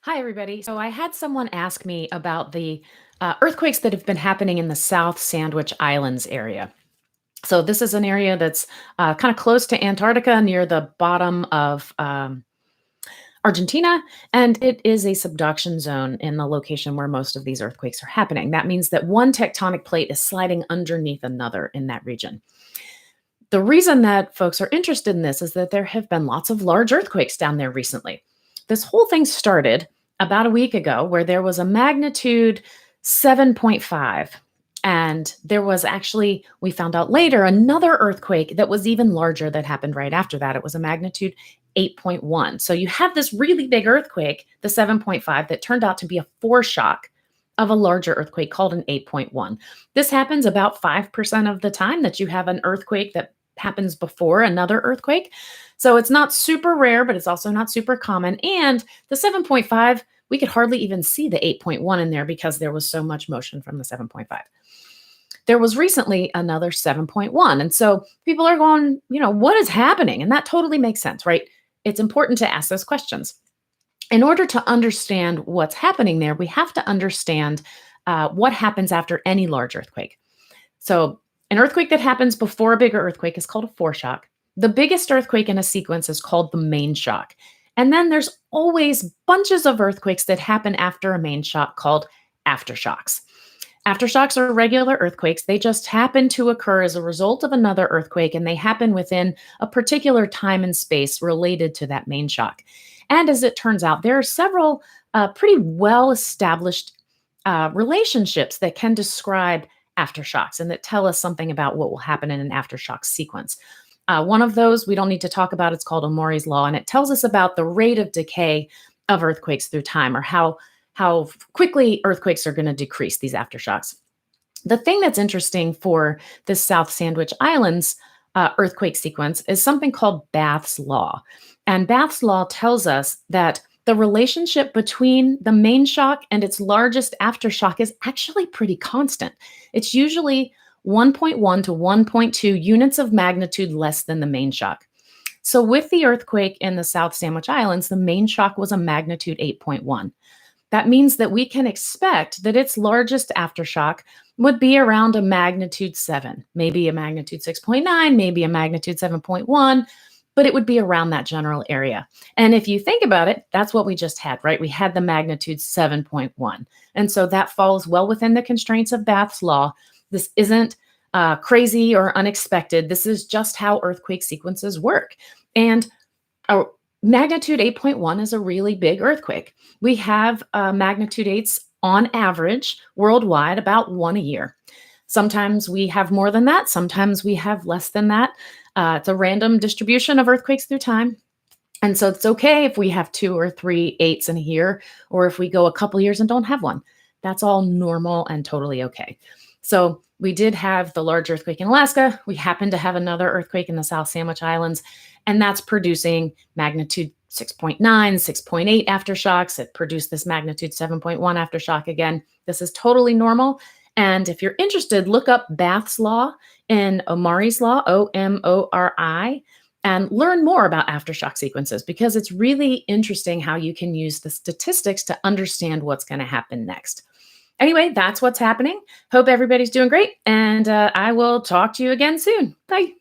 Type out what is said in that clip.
Hi, everybody. So I had someone ask me about the earthquakes that have been happening in the South Sandwich Islands area. So this is an area that's kind of close to Antarctica, near the bottom of Argentina, and it is a subduction zone in the location where most of these earthquakes are happening. That means that one tectonic plate is sliding underneath another in that region. The reason that folks are interested in this is that there have been lots of large earthquakes down there recently. This whole thing started about a week ago where there was a magnitude 7.5. And there was actually, we found out later, another earthquake that was even larger that happened right after that. It was a magnitude 8.1. So you have this really big earthquake, the 7.5, that turned out to be a foreshock of a larger earthquake called an 8.1. This happens about 5% of the time that you have an earthquake that happens before another earthquake. So it's not super rare, but it's also not super common. And the 7.5, we could hardly even see the 8.1 in there because there was so much motion from the 7.5. There was recently another 7.1. And so people are going, what is happening? And that totally makes sense, right? It's important to ask those questions. In order to understand what's happening there, we have to understand what happens after any large earthquake. So an earthquake that happens before a bigger earthquake is called a foreshock. The biggest earthquake in a sequence is called the main shock. And then there's always bunches of earthquakes that happen after a main shock called aftershocks. Aftershocks are regular earthquakes. They just happen to occur as a result of another earthquake, and they happen within a particular time and space related to that main shock. And as it turns out, there are several pretty well established relationships that can describe aftershocks and that tell us something about what will happen in an aftershock sequence. One of those we don't need to talk about. It's called Omori's Law, and it tells us about the rate of decay of earthquakes through time, or how quickly earthquakes are going to decrease, these aftershocks. The thing that's interesting for this South Sandwich Islands earthquake sequence is something called Bath's Law. And Bath's Law tells us that the relationship between the main shock and its largest aftershock is actually pretty constant. It's usually 1.1 to 1.2 units of magnitude less than the main shock. So with the earthquake in the South Sandwich Islands, the main shock was a magnitude 8.1. That means that we can expect that its largest aftershock would be around a magnitude 7, maybe a magnitude 6.9, maybe a magnitude 7.1, but it would be around that general area. And if you think about it, that's what we just had, right? We had the magnitude 7.1. And so that falls well within the constraints of Bath's Law. This isn't crazy or unexpected. This is just how earthquake sequences work. And a magnitude 8.1 is a really big earthquake. We have magnitude 8s on average worldwide, about one a year. Sometimes we have more than that. Sometimes we have less than that. It's a random distribution of earthquakes through time. And so it's okay if we have 2 or 3 8s in a year, or if we go a couple years and don't have one. That's all normal and totally okay. So we did have the large earthquake in Alaska. We happen to have another earthquake in the South Sandwich Islands, and that's producing magnitude 6.9, 6.8 aftershocks. It produced this magnitude 7.1 aftershock again. This is totally normal. And if you're interested, look up Bath's Law and Omori's Law, Omori, and learn more about aftershock sequences, because it's really interesting how you can use the statistics to understand what's going to happen next. Anyway, that's what's happening. Hope everybody's doing great, and I will talk to you again soon. Bye.